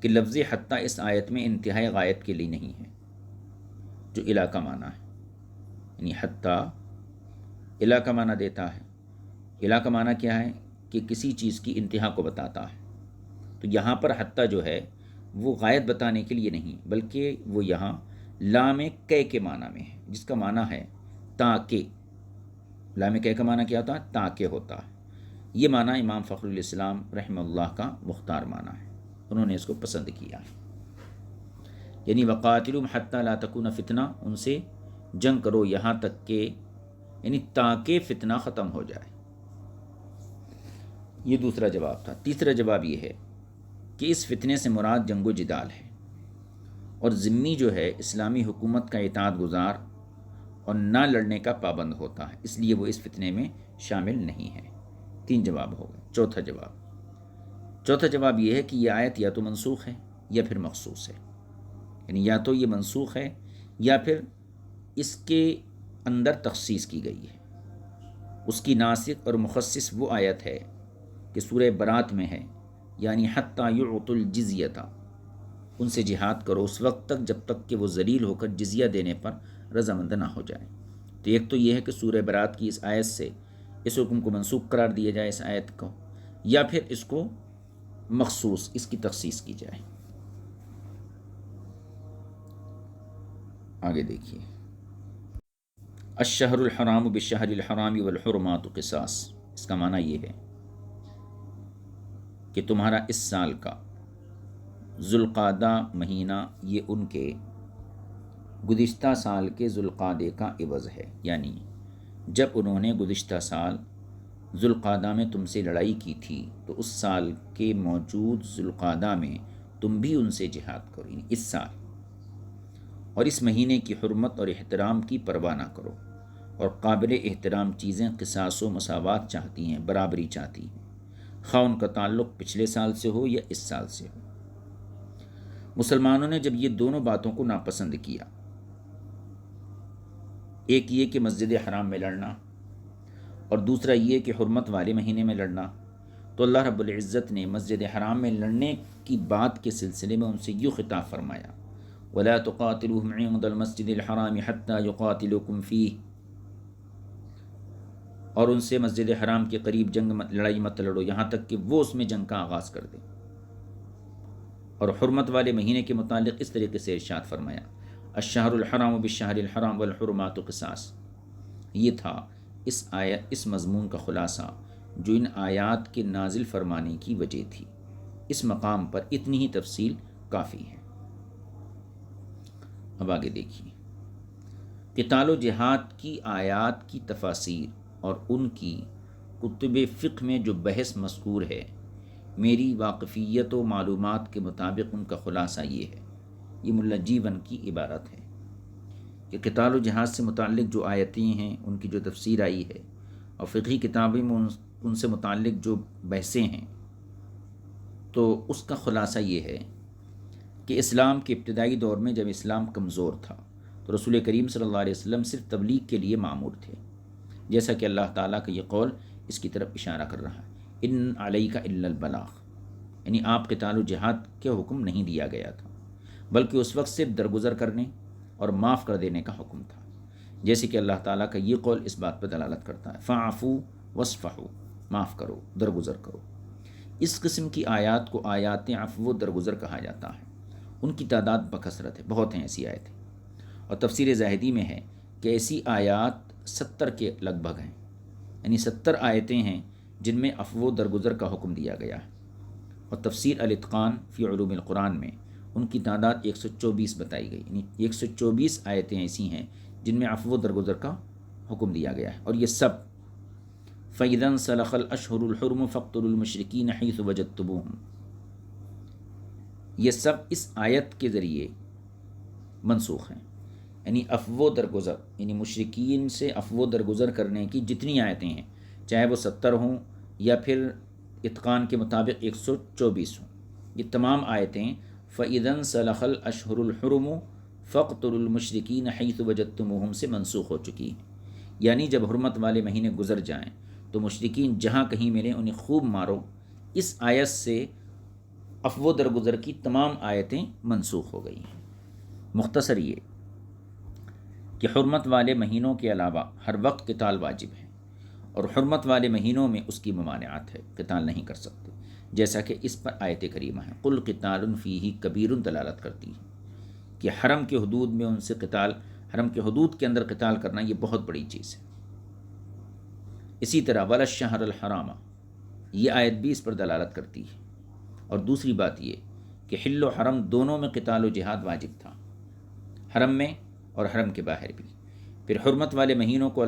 کہ لفظ حتیٰ اس آیت میں انتہائی غایت کے لیے نہیں ہے، جو علاقہ معنی ہے. یعنی حتیٰ علاقہ معنی دیتا ہے. علاقہ معنی کیا ہے کہ کسی چیز کی انتہا کو بتاتا ہے. تو یہاں پر حتیٰ جو ہے وہ غایت بتانے کے لیے نہیں، بلکہ وہ یہاں لام کے معنی میں ہے، جس کا معنی ہے تاکہ. لام کا معنی کیا ہوتا ہے؟ تاکہ ہوتا ہے. یہ معنی امام فخر الاسلام رحمہ اللہ کا مختار معنی ہے، انہوں نے اس کو پسند کیا. یعنی وقاتلوہم حتی لا تکون فتنہ، ان سے جنگ کرو یہاں تک کہ، یعنی تاکہ فتنہ ختم ہو جائے. یہ دوسرا جواب تھا. تیسرا جواب یہ ہے کہ اس فتنے سے مراد جنگ و جدال ہے، اور ذمی جو ہے اسلامی حکومت کا اطاعت گزار اور نہ لڑنے کا پابند ہوتا ہے، اس لیے وہ اس فتنے میں شامل نہیں ہے۔ 3 جواب ہو گئے۔ چوتھا جواب یہ ہے کہ یہ آیت یا تو منسوخ ہے یا پھر مخصوص ہے، یعنی یا تو یہ منسوخ ہے یا پھر اس کے اندر تخصیص کی گئی ہے۔ اس کی ناسخ اور مخصص وہ آیت ہے کہ سورہ برات میں ہے، یعنی حتیٰ یعطوا الجزیۃ، ان سے جہاد کرو اس وقت تک جب تک کہ وہ ذلیل ہو کر جزیہ دینے پر رضامند نہ ہو جائے۔ تو ایک تو یہ ہے کہ سورہ برات کی اس آیت سے اس حکم کو منسوخ قرار دیا جائے اس آیت کو، یا پھر اس کو مخصوص اس کی تخصیص کی جائے۔ آگے دیکھیے، الشہر الحرام بالشہر الحرام والحرمات قصاص، اس کا معنی یہ ہے کہ تمہارا اس سال کا ذوالقعدہ مہینہ یہ ان کے گزشتہ سال کے ذوالقعدے کا عوض ہے، یعنی جب انہوں نے گزشتہ سال ذوالقعدہ میں تم سے لڑائی کی تھی تو اس سال کے موجود ذوالقعدہ میں تم بھی ان سے جہاد کرو، یعنی اس سال، اور اس مہینے کی حرمت اور احترام کی پرواہ نہ کرو، اور قابل احترام چیزیں قصاص و مساوات چاہتی ہیں، برابری چاہتی ہیں، خواہ ان کا تعلق پچھلے سال سے ہو یا اس سال سے ہو۔ مسلمانوں نے جب یہ دونوں باتوں کو ناپسند کیا، ایک یہ کہ مسجد حرام میں لڑنا اور دوسرا یہ کہ حرمت والے مہینے میں لڑنا، تو اللہ رب العزت نے مسجد حرام میں لڑنے کی بات کے سلسلے میں ان سے یوں خطاب فرمایا، وَلَا تُقَاتِلُوهُمْ عِنْدَ الْمَسْجِدِ الْحَرَامِ حَتَّى يُقَاتِلُوكُمْ فِيهِ، اور ان سے مسجد حرام کے قریب لڑائی مت لڑو یہاں تک کہ وہ اس میں جنگ کا آغاز کر دیں۔ اور حرمت والے مہینے کے متعلق اس طریقے سے ارشاد فرمایا، الشہر الحرام بالشہر الحرام والحرمات قصاص۔ یہ تھا اس مضمون کا خلاصہ جو ان آیات کے نازل فرمانے کی وجہ تھی۔ اس مقام پر اتنی ہی تفصیل کافی ہے۔ اب آگے دیکھیے، قتال و جہاد کی آیات کی تفاسیر اور ان کی کتب فقہ میں جو بحث مذکور ہے، میری واقفیت و معلومات کے مطابق ان کا خلاصہ یہ ہے، یہ ملا جیون کی عبارت ہے کہ قتال و جہاد سے متعلق جو آیتیں ہیں ان کی جو تفسیر آئی ہے اور فقہی کتابیں میں ان سے متعلق جو بحثیں ہیں، تو اس کا خلاصہ یہ ہے کہ اسلام کے ابتدائی دور میں جب اسلام کمزور تھا تو رسول کریم صلی اللہ علیہ وسلم صرف تبلیغ کے لیے مامور تھے، جیسا کہ اللہ تعالیٰ کا یہ قول اس کی طرف اشارہ کر رہا ہے، ان علیک الا البلاغ، یعنی آپ قتال و جہاد کے حکم نہیں دیا گیا تھا، بلکہ اس وقت صرف درگزر کرنے اور معاف کر دینے کا حکم تھا، جیسے کہ اللہ تعالیٰ کا یہ قول اس بات پر دلالت کرتا ہے، فاعفوا واصفحوا، معاف کرو، درگزر کرو۔ اس قسم کی آیات کو آیات عفو و درگزر کہا جاتا ہے۔ ان کی تعداد بکثرت ہے، بہت ہیں ایسی آیتیں، اور تفسیر زاہدی میں ہے کہ ایسی آیات 70 کے لگ بھگ ہیں، یعنی 70 آیتیں ہیں جن میں عفو و درگزر کا حکم دیا گیا ہے، اور تفسیر الاتقان فی علوم القرآن میں ان کی تعداد 124 بتائی گئی، یعنی 124 آیتیں ایسی ہیں جن میں عفو و درگزر کا حکم دیا گیا ہے، اور یہ سب فَإِذَا انْسَلَخَ الْأَشْهُرُ الْحُرُمُ فَاقْتُلُوا الْمُشْرِكِينَ حَيْثُ وَجَدتُّمُوهُمْ، یہ سب اس آیت کے ذریعے منسوخ ہیں، یعنی عفو و درگزر، یعنی مشرکین سے عفو و درگزر کرنے کی جتنی آیتیں ہیں، چاہے وہ 70 ہوں یا پھر اتقان کے مطابق 124 ہوں، یہ تمام آیتیں فَإِذَا انْسَلَخَ الْأَشْهُرُ الْحُرُمُ فَاقْتُلُوا الْمُشْرِكِينَ حَيْثُ وَجَدتُّمُوهُمْ سے منسوخ ہو چکی ہیں، یعنی جب حرمت والے مہینے گزر جائیں تو مشرکین جہاں کہیں ملیں انہیں خوب مارو۔ اس آیت سے عفو و درگزر کی تمام آیتیں منسوخ ہو گئی ہیں۔ مختصر یہ کہ حرمت والے مہینوں کے علاوہ ہر وقت قتال واجب ہے، اور حرمت والے مہینوں میں اس کی ممانعت ہے، قتال نہیں کر سکتے، جیسا کہ اس پر آیت کریمہ ہے، قل قتال فیہ کبیر دلالت کرتی ہے کہ حرم کے حدود میں ان سے قتال، حرم کے حدود کے اندر قتال کرنا یہ بہت بڑی چیز ہے۔ اسی طرح ولا الشہر الحرام، یہ آیت بھی اس پر دلالت کرتی ہے۔ اور دوسری بات یہ کہ حل و حرم دونوں میں قتال و جہاد واجب تھا، حرم میں اور حرم کے باہر بھی۔ پھر حرمت والے مہینوں کو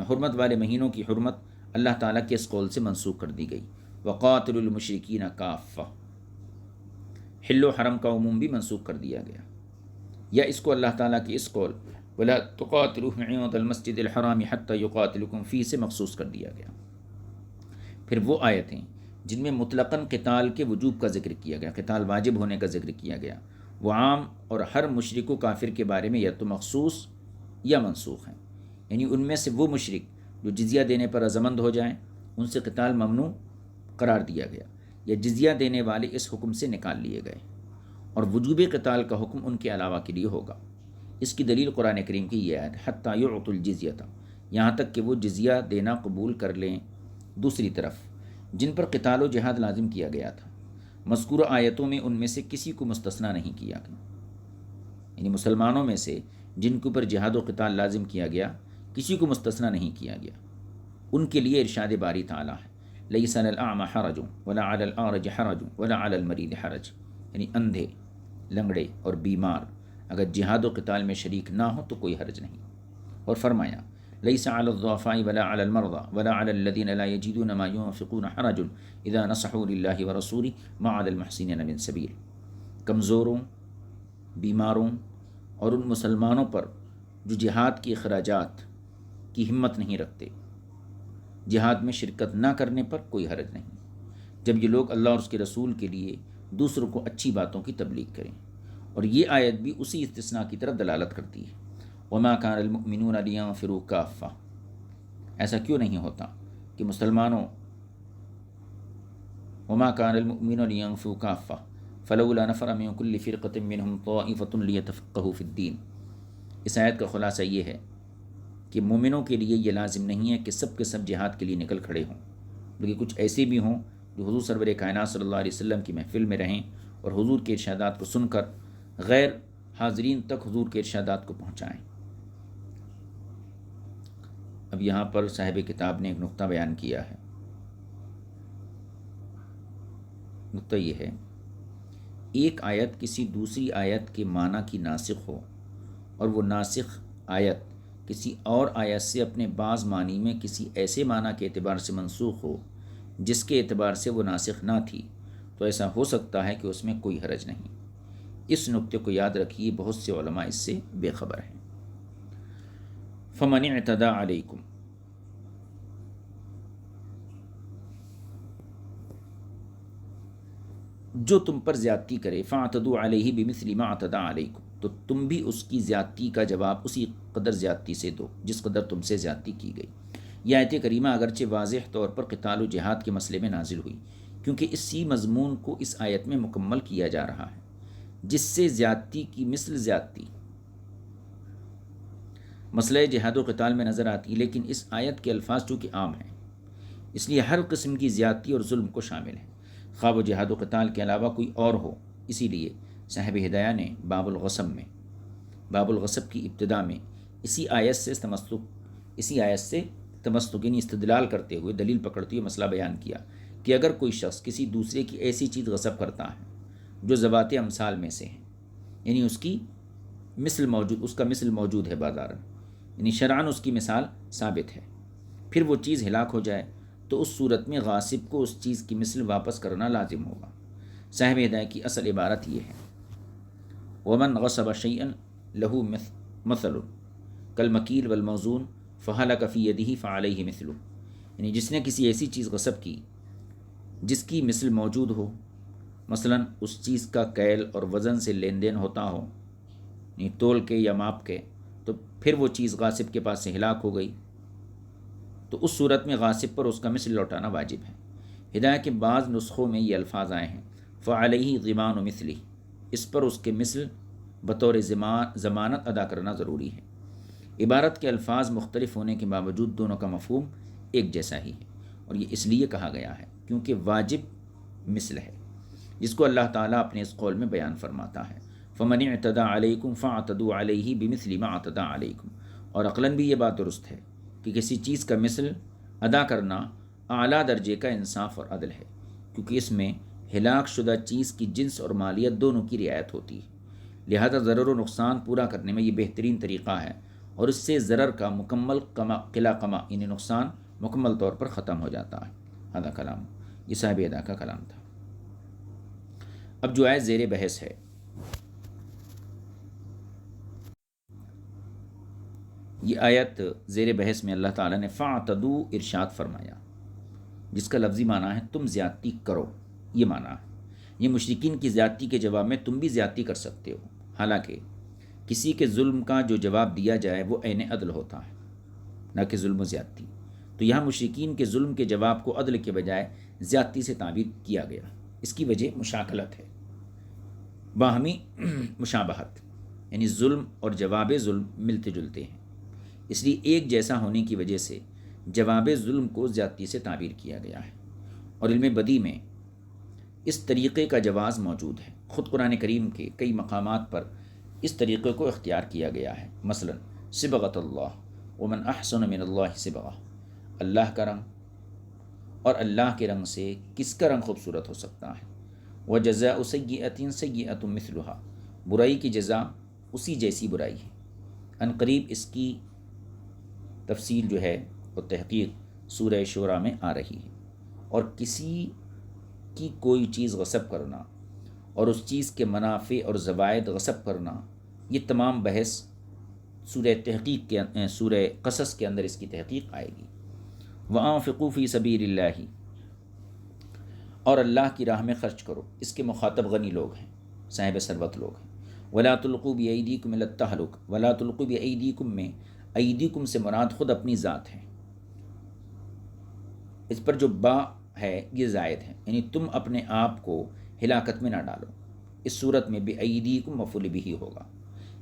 حرمت والے مہینوں کی حرمت اللہ تعالیٰ کے اس قول سے منسوخ کر دی گئی، وقاتلوا المشرکین کافہ، حل و حرم کا عموم بھی منسوخ کر دیا گیا، یا اس کو اللہ تعالیٰ کی اس قول وَلَا تُقَاتِلُوهُمْ عِنْدَ الْمَسْجِدِ الْحَرَامِ حَتَّى يُقَاتِلُوكُمْ فِيهِ سے مخصوص کر دیا گیا۔ پھر وہ آیتیں جن میں مطلقاً قتال کے وجوب کا ذکر کیا گیا، قتال واجب ہونے کا ذکر کیا گیا، وہ عام اور ہر مشرک و کافر کے بارے میں یا تو مخصوص یا منسوخ ہیں، یعنی ان میں سے وہ مشرک جو جزیہ دینے پر رضامند ہو جائیں ان سے قتال ممنوع قرار دیا گیا، یا جزیہ دینے والے اس حکم سے نکال لیے گئے، اور وجوب قتال کا حکم ان کے علاوہ کے لیے ہوگا۔ اس کی دلیل قرآن کریم کی یہ آیت حتیٰ یعطوا الجزیۃ، یہاں تک کہ وہ جزیہ دینا قبول کر لیں۔ دوسری طرف جن پر قتال و جہاد لازم کیا گیا تھا، مذکورہ آیتوں میں ان میں سے کسی کو مستثنیٰ نہیں کیا گیا، یعنی مسلمانوں میں سے جن کے اوپر جہاد و قتال لازم کیا گیا کسی کو مستثنیٰ نہیں کیا گیا۔ ان کے لیے ارشاد باری تعالیٰ ہے لیس علی الاعمی حرج ولا علی الاعرج حرج ولا علی المریض حرج، یعنی اندھے، لنگڑے اور بیمار اگر جہاد و قتال میں شریک نہ ہو تو کوئی حرج نہیں۔ اور فرمایا لیس علی الضعفاء ولا علی المرضى ولا علی الذین لا یجدون ما ينفقون حرج اذا نصحوا للہ ورسولہ ما علی المحسنین من سبیل، کمزوروں، بیماروں اور ان مسلمانوں پر جو جہاد کے اخراجات کی ہمت نہیں رکھتے، جہاد میں شرکت نہ کرنے پر کوئی حرج نہیں، جب یہ لوگ اللہ اور اس کے رسول کے لیے دوسروں کو اچھی باتوں کی تبلیغ کریں۔ اور یہ آیت بھی اسی استثناء کی طرف دلالت کرتی ہے، وما كان المؤمنون لينفروا كافة، ایسا کیوں نہیں ہوتا کہ مسلمانوں وما كان المؤمنون لينفروا كافة فلولا نفر من كل فرقة منهم طائفة ليتفقهوا في الدين۔ اس آیت کا خلاصہ یہ ہے کہ مومنوں کے لیے یہ لازم نہیں ہے کہ سب کے سب جہاد کے لیے نکل کھڑے ہوں، بلکہ کچھ ایسے بھی ہوں جو حضور سرور کائنات صلی اللہ علیہ وسلم کی محفل میں رہیں اور حضور کے ارشادات کو سن کر غیر حاضرین تک حضور کے ارشادات کو پہنچائیں۔ اب یہاں پر صاحب کتاب نے ایک نقطہ بیان کیا ہے، نقطہ یہ ہے ایک آیت کسی دوسری آیت کے معنی کی ناسخ ہو اور وہ ناسخ آیت کسی اور آیت سے اپنے بعض معنی میں کسی ایسے معنی کے اعتبار سے منسوخ ہو جس کے اعتبار سے وہ ناسخ نہ تھی، تو ایسا ہو سکتا ہے کہ اس میں کوئی حرج نہیں۔ اس نقطے کو یاد رکھیے، بہت سے علماء اس سے بے خبر ہیں۔ فمن اعتدى علیکم، جو تم پر زیادتی کرے، فاعتدوا علیہ بمثل ما اعتدى علیکم، تو تم بھی اس کی زیادتی کا جواب اسی قدر زیادتی سے دو جس قدر تم سے زیادتی کی گئی۔ یہ آیت کریمہ اگرچہ واضح طور پر قتال و جہاد کے مسئلے میں نازل ہوئی، کیونکہ اسی مضمون کو اس آیت میں مکمل کیا جا رہا ہے، جس سے زیادتی کی مثل زیادتی مسئلہ جہاد و قتال میں نظر آتی، لیکن اس آیت کے الفاظ چونکہ عام ہیں اس لیے ہر قسم کی زیادتی اور ظلم کو شامل ہے، خواہ وہ جہاد و قتال کے علاوہ کوئی اور ہو۔ اسی لیے صاحب ہدایہ نے باب الغصب کی ابتدا میں اسی آیت سے تمسک یعنی استدلال کرتے ہوئے، دلیل پکڑتے ہوئے مسئلہ بیان کیا کہ اگر کوئی شخص کسی دوسرے کی ایسی چیز غصب کرتا ہے جو ذوات امثال میں سے ہے، یعنی اس کا مثل موجود ہے بازار، یعنی شرعاً اس کی مثال ثابت ہے، پھر وہ چیز ہلاک ہو جائے تو اس صورت میں غاصب کو اس چیز کی مثل واپس کرنا لازم ہوگا۔ صاحب ہدایہ کی اصل عبارت یہ ہے ومن غصب شیئا لہ مثل کالمکیل والموزون فہلک فی یدہ فعلیہ مثلہ، یعنی جس نے کسی ایسی چیز غصب کی جس کی مثل موجود ہو، مثلا اس چیز کا کیل اور وزن سے لین دین ہوتا ہو، یعنی تول کے یا ماپ کے، تو پھر وہ چیز غاصب کے پاس سے ہلاک ہو گئی تو اس صورت میں غاصب پر اس کا مثل لوٹانا واجب ہے۔ ہدایہ کے بعض نسخوں میں یہ الفاظ آئے ہیں فعلیہ ضمان مثلہ، اس پر اس کے مثل بطور ضمانت ادا کرنا ضروری ہے۔ عبارت کے الفاظ مختلف ہونے کے باوجود دونوں کا مفہوم ایک جیسا ہی ہے، اور یہ اس لیے کہا گیا ہے کیونکہ واجب مثل ہے جس کو اللہ تعالیٰ اپنے اس قول میں بیان فرماتا ہے فمن اعتدى علیکم فاعتدوا علیہ بمثل ما اعتدى علیکم، اور عقلاً بھی یہ بات درست ہے کہ کسی چیز کا مثل ادا کرنا اعلیٰ درجے کا انصاف اور عدل ہے، کیونکہ اس میں ہلاک شدہ چیز کی جنس اور مالیت دونوں کی رعایت ہوتی ہے، لہذا ضرر و نقصان پورا کرنے میں یہ بہترین طریقہ ہے، اور اس سے ضرر کا مکمل قلع کما یعنی نقصان مکمل طور پر ختم ہو جاتا ہے۔ ہذا کلام، یہ صاحب ادا کا کلام تھا۔ اب جو آیت زیر بحث ہے، یہ آیت زیر بحث میں اللہ تعالیٰ نے فاعتدوا ارشاد فرمایا، جس کا لفظی معنی ہے تم زیادتی کرو، یہ معنی ہے۔ یہ مشرکین کی زیادتی کے جواب میں تم بھی زیادتی کر سکتے ہو، حالانکہ کسی کے ظلم کا جو جواب دیا جائے وہ عین عدل ہوتا ہے، نہ کہ ظلم و زیادتی۔ تو یہاں مشرکین کے ظلم کے جواب کو عدل کے بجائے زیادتی سے تعبیر کیا گیا۔ اس کی وجہ مشاکلت ہے، باہمی مشابہت، یعنی ظلم اور جواب ظلم ملتے جلتے ہیں، اس لیے ایک جیسا ہونے کی وجہ سے جواب ظلم کو زیادتی سے تعبیر کیا گیا ہے۔ اور علم بدیع میں اس طریقے کا جواز موجود ہے، خود قرآن کریم کے کئی مقامات پر اس طریقے کو اختیار کیا گیا ہے۔ مثلا صبغۃ اللہ ومن احسن من اللہ صبغہ، اللہ کا رنگ، اور اللہ کے رنگ سے کس کا رنگ خوبصورت ہو سکتا ہے۔ وجزاء سیئۃ سیئۃ مثلھا، برائی کی جزا اسی جیسی برائی ہے۔ ان قریب اس کی تفصیل جو ہے وہ تحقیق سورہ شورى میں آ رہی ہے۔ اور کسی کی کوئی چیز غصب کرنا اور اس چیز کے منافع اور زوائد غصب کرنا، یہ تمام بحث سورہ قصص کے اندر اس کی تحقیق آئے گی۔ وَأَنفِقُوا فِي سَبِيلِ اللَّهِ، اور اللہ کی راہ میں خرچ کرو، اس کے مخاطب غنی لوگ ہیں، صاحب ثروت لوگ ہیں۔ وَلَا تُلْقُوا بِأَيْدِيكُمْ إِلَى التَّهْلُكَةِ، وَلَا تُلْقُوا بِأَيْدِيكُمْ میں ایدیکم سے مراد خود اپنی ذات ہے، اس پر جو با ہے یہ زائد ہے، یعنی تم اپنے آپ کو ہلاکت میں نہ ڈالو۔ اس صورت میں بِأَيْدِيكُمْ مفعول بہ ہوگا،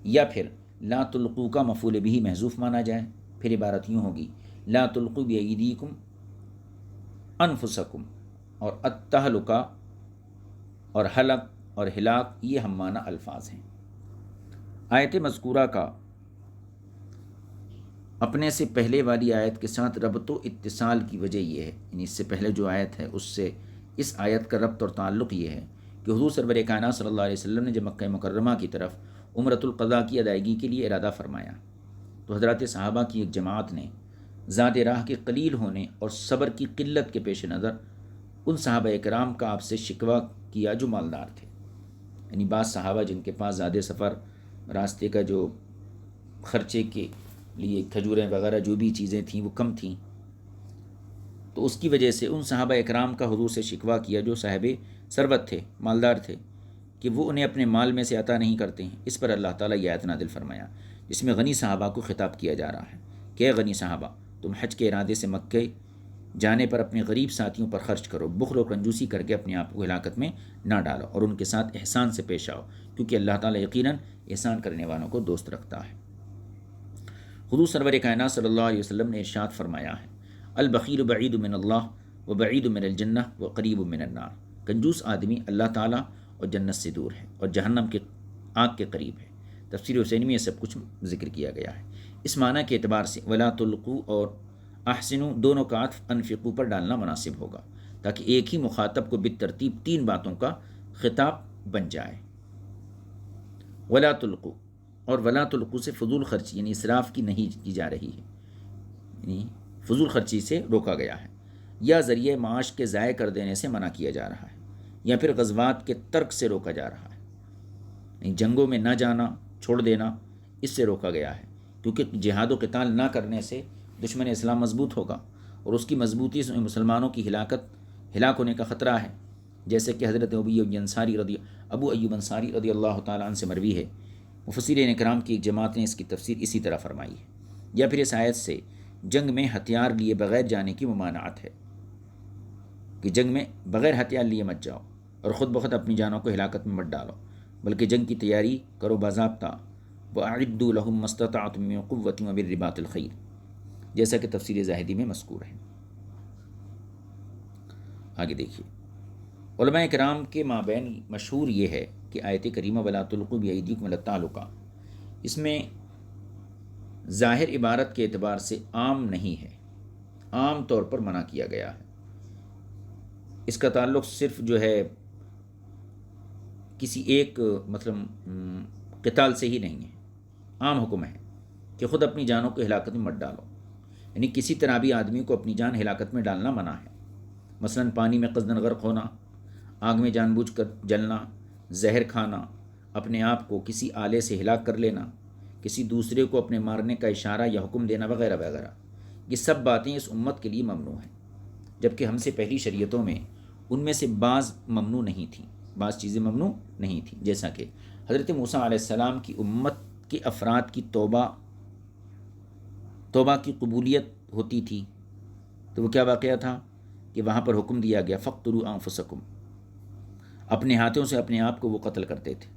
یا پھر لا تلقوا کا مفعول بہ محذوف مانا جائے، پھر عبارت یوں ہوگی لا تلقوا بِأَيْدِيكُمْ انفسکم، اور التہلکہ اور ہلک اور ہلاک یہ ہم معنی الفاظ ہیں۔ آیت مذکورہ کا اپنے سے پہلے والی آیت کے ساتھ ربط و اتصال کی وجہ یہ ہے، یعنی اس سے پہلے جو آیت ہے اس سے اس آیت کا ربط اور تعلق یہ ہے کہ حضور سرور کائنات صلی اللہ علیہ وسلم نے جب مکہ مکرمہ کی طرف عمرۃ القضاء کی ادائیگی کے لیے ارادہ فرمایا تو حضرات صحابہ کی ایک جماعت نے ذات راہ کے قلیل ہونے اور صبر کی قلت کے پیش نظر ان صحابہ کرام کا آپ سے شکوہ کیا جو مالدار تھے، یعنی بعض صحابہ جن کے پاس زیادہ سفر، راستے کا جو خرچے کے لیے کھجوریں وغیرہ جو بھی چیزیں تھیں وہ کم تھیں، تو اس کی وجہ سے ان صحابہ اکرام کا حضور سے شکوہ کیا جو صاحب ثروت تھے، مالدار تھے، کہ وہ انہیں اپنے مال میں سے عطا نہیں کرتے ہیں۔ اس پر اللہ تعالیٰ یہ آیت نازل فرمایا جس میں غنی صحابہ کو خطاب کیا جا رہا ہے کہ اے غنی صحابہ، تم حج کے ارادے سے مکہ جانے پر اپنے غریب ساتھیوں پر خرچ کرو، بخل و کنجوسی کر کے اپنے آپ کو ہلاکت میں نہ ڈالو، اور ان کے ساتھ احسان سے پیش آؤ، کیونکہ اللہ تعالیٰ یقیناً احسان کرنے والوں کو دوست رکھتا ہے۔ حضور سرور کائنات صلی اللہ علیہ وسلم نے ارشاد فرمایا ہے البخیل بعید من اللہ و بعید من الجنہ و قریب من النار، کنجوس آدمی اللہ تعالیٰ اور جنت سے دور ہے اور جہنم کے آگ کے قریب ہے۔ تفسیر حسینی میں یہ سب کچھ ذکر کیا گیا ہے۔ اس معنی کے اعتبار سے ولا تلقوا اور احسنوا دونوں کا عطف انفقوا پر ڈالنا مناسب ہوگا تاکہ ایک ہی مخاطب کو بالترتیب تین باتوں کا خطاب بن جائے۔ ولا تلقوا، اور ولا تلقوا سے فضول خرچی یعنی اسراف کی نہیں کی جا رہی ہے، یعنی فضول خرچی سے روکا گیا ہے، یا ذریعہ معاش کے ضائع کر دینے سے منع کیا جا رہا ہے، یا پھر غزوات کے ترک سے روکا جا رہا ہے، یعنی جنگوں میں نہ جانا، چھوڑ دینا، اس سے روکا گیا ہے، کیونکہ جہاد و قتال نہ کرنے سے دشمن اسلام مضبوط ہوگا اور اس کی مضبوطی سے مسلمانوں کی ہلاک ہونے کا خطرہ ہے، جیسے کہ حضرت ابو ایوب انصاری رضی اللہ تعالیٰ عنہ سے مروی ہے۔ مفسرین کرام کی ایک جماعت نے اس کی تفسیر اسی طرح فرمائی ہے۔ یا پھر اس آیت سے جنگ میں ہتھیار لیے بغیر جانے کی ممانعت ہے کہ جنگ میں بغیر ہتھیار لیے مت جاؤ اور خود بخود اپنی جانوں کو ہلاکت میں مت ڈالو، بلکہ جنگ کی تیاری کرو باضابطہ، وَأَعِدُّوا لَهُم مَّا اسْتَطَعْتُم مِّن قُوَّةٍ وَبِالرِّبَاطِ الْخَيْلِ، جیسا کہ تفسیر زاہدی میں مذکور ہے۔ آگے دیکھیے، علماء کرام کے مابین مشہور یہ ہے کہ آیت کریمہ وَلَا تُلْقُوا بِأَيْدِيكُمْ إِلَى التَّهْلُكَةِ اس میں ظاہر عبارت کے اعتبار سے عام نہیں ہے، عام طور پر منع کیا گیا ہے۔ اس کا تعلق صرف جو ہے کسی ایک قتال سے ہی نہیں ہے، عام حکم ہے کہ خود اپنی جانوں کو ہلاکت میں مت ڈالو، یعنی کسی طرح بھی آدمی کو اپنی جان ہلاکت میں ڈالنا منع ہے۔ مثلا پانی میں قصداً غرق ہونا، آگ میں جان بوجھ کر جلنا، زہر کھانا، اپنے آپ کو کسی آلے سے ہلاک کر لینا، کسی دوسرے کو اپنے مارنے کا اشارہ یا حکم دینا وغیرہ وغیرہ، یہ سب باتیں اس امت کے لیے ممنوع ہیں، جبکہ ہم سے پہلی شریعتوں میں ان میں سے بعض ممنوع نہیں تھیں، بعض چیزیں ممنوع نہیں تھیں، جیسا کہ حضرت موسیٰ علیہ السلام کی امت کے افراد کی توبہ کی قبولیت ہوتی تھی، تو وہ کیا واقعہ تھا کہ وہاں پر حکم دیا گیا فَاقْتُلُوا أَنفُسَكُمْ، اپنے ہاتھوں سے اپنے آپ کو وہ قتل کرتے تھے،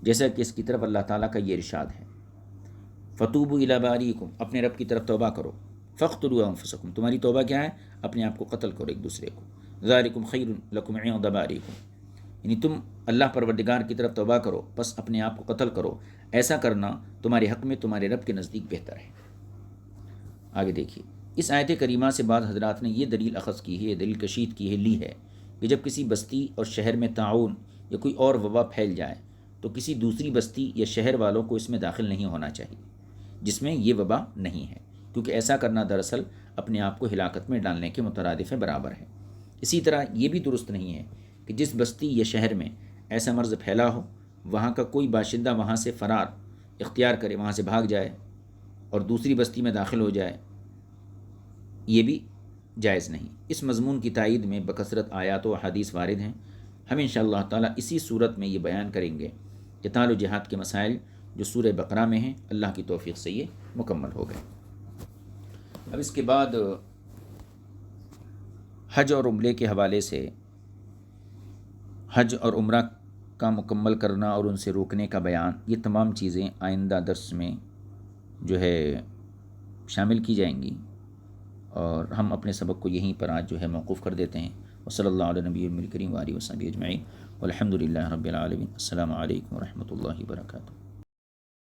جیسا کہ اس کی طرف اللہ تعالیٰ کا یہ ارشاد ہے فَتُوبُوا إِلَىٰ بَارِئِكُمْ، اپنے رب کی طرف توبہ کرو، فَاقْتُلُوا أَنفُسَكُمْ، تمہاری توبہ کیا ہے؟ اپنے آپ کو قتل کرو ایک دوسرے کو، ذَلِكُمْ خَيْرٌ لَكُمْ عِندَ بَارِئِكُمْ، یعنی تم اللہ پروردگار کی طرف توبہ کرو، بس اپنے آپ کو قتل کرو، ایسا کرنا تمہارے حق میں تمہارے رب کے نزدیک بہتر ہے۔ آگے دیکھیے، اس آیت کریمہ سے بعض حضرات نے یہ دلیل اخذ کی ہے، یہ دلیل کشید کی ہے، لی ہے کہ جب کسی بستی اور شہر میں طاعون یا کوئی اور وبا پھیل جائے تو کسی دوسری بستی یا شہر والوں کو اس میں داخل نہیں ہونا چاہیے جس میں یہ وبا نہیں ہے، کیونکہ ایسا کرنا دراصل اپنے آپ کو ہلاکت میں ڈالنے کے مترادف برابر ہے۔ اسی طرح یہ بھی درست نہیں ہے کہ جس بستی یا شہر میں ایسا مرض پھیلا ہو وہاں کا کوئی باشندہ وہاں سے فرار اختیار کرے، وہاں سے بھاگ جائے اور دوسری بستی میں داخل ہو جائے، یہ بھی جائز نہیں۔ اس مضمون کی تائید میں بکثرت آیات و احادیث وارد ہیں، ہم انشاءاللہ تعالیٰ اسی صورت میں یہ بیان کریں گے قتال و جہاد کے مسائل جو سورہ بقرہ میں ہیں، اللہ کی توفیق سے یہ مکمل ہو گئے۔ اب اس کے بعد حج اور عمرے کے حوالے سے حج اور عمرہ کا مکمل کرنا اور ان سے روکنے کا بیان، یہ تمام چیزیں آئندہ درس میں جو ہے شامل کی جائیں گی، اور ہم اپنے سبق کو یہیں پر آج جو ہے موقوف کر دیتے ہیں۔ وصلی اللہ علیہ نبی الکریم وآلہ وصحبہ اجمعین والحمد للہ رب العالمین۔ السلام علیکم ورحمۃ اللہ وبرکاتہ۔